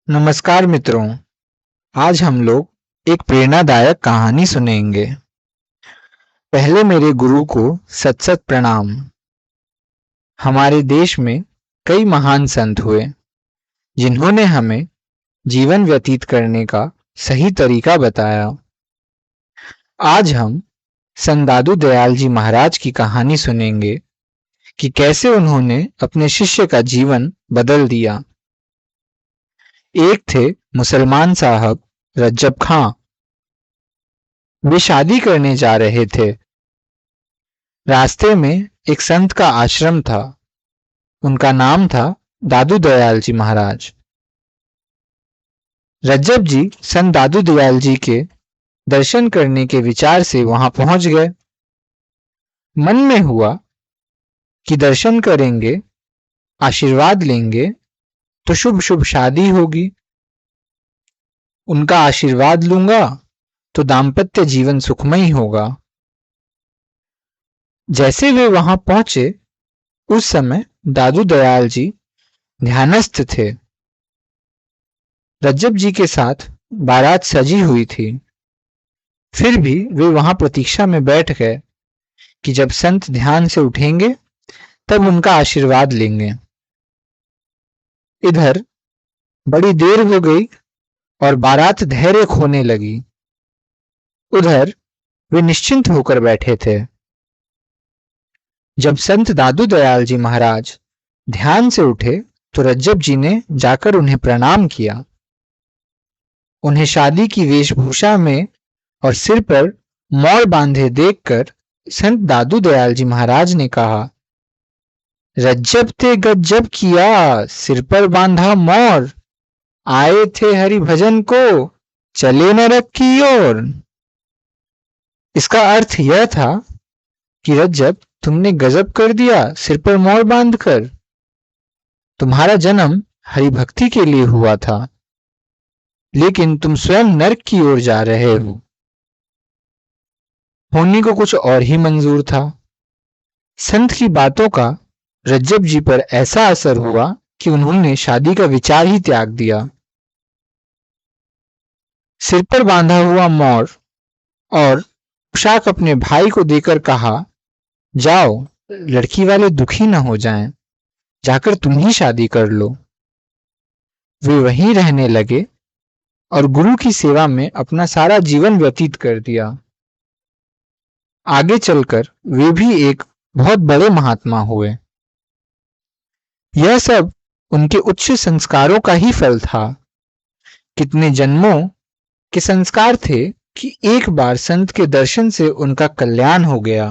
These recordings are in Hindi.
नमस्कार मित्रों, आज हम लोग एक प्रेरणादायक कहानी सुनेंगे। पहले मेरे गुरु को सत सत प्रणाम। हमारे देश में कई महान संत हुए जिन्होंने हमें जीवन व्यतीत करने का सही तरीका बताया। आज हम संत दादू दयाल जी महाराज की कहानी सुनेंगे कि कैसे उन्होंने अपने शिष्य का जीवन बदल दिया। एक थे मुसलमान साहब रज्जब खां। वे शादी करने जा रहे थे। रास्ते में एक संत का आश्रम था। उनका नाम था दादू दयाल जी महाराज। रज्जब जी संत दादू दयाल जी के दर्शन करने के विचार से वहां पहुंच गए। मन में हुआ कि दर्शन करेंगे, आशीर्वाद लेंगे तो शुभ शुभ शादी होगी। उनका आशीर्वाद लूंगा तो दाम्पत्य जीवन सुखमय होगा। जैसे वे वहां पहुंचे उस समय दादू दयाल जी ध्यानस्थ थे। रज्जब जी के साथ बारात सजी हुई थी। फिर भी वे वहां प्रतीक्षा में बैठ गए कि जब संत ध्यान से उठेंगे तब उनका आशीर्वाद लेंगे। इधर बड़ी देर हो गई और बारात धैर्य खोने लगी। उधर वे निश्चिंत होकर बैठे थे। जब संत दादू दयाल जी महाराज ध्यान से उठे तो रज्जब जी ने जाकर उन्हें प्रणाम किया। उन्हें शादी की वेशभूषा में और सिर पर मौर बांधे देखकर संत दादू दयाल जी महाराज ने कहा, रज्जब ते गज्जब किया, सिर पर बांधा मौर, आए थे हरि भजन को, चले नरक की ओर। इसका अर्थ यह था कि रज्जब, तुमने गजब कर दिया सिर पर मौर बांधकर। तुम्हारा जन्म हरिभक्ति के लिए हुआ था, लेकिन तुम स्वयं नरक की ओर जा रहे हो। होनी को कुछ और ही मंजूर था। संत की बातों का रज्जब जी पर ऐसा असर हुआ कि उन्होंने शादी का विचार ही त्याग दिया। सिर पर बांधा हुआ मौर और पोशाक अपने भाई को देकर कहा, जाओ, लड़की वाले दुखी न हो जाएं, जाकर तुम ही शादी कर लो। वे वहीं रहने लगे और गुरु की सेवा में अपना सारा जीवन व्यतीत कर दिया। आगे चलकर वे भी एक बहुत बड़े महात्मा हुए। यह सब उनके उच्च संस्कारों का ही फल था। कितने जन्मों के संस्कार थे कि एक बार संत के दर्शन से उनका कल्याण हो गया।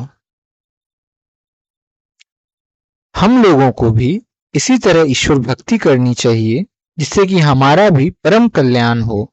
हम लोगों को भी इसी तरह ईश्वर भक्ति करनी चाहिए, जिससे कि हमारा भी परम कल्याण हो।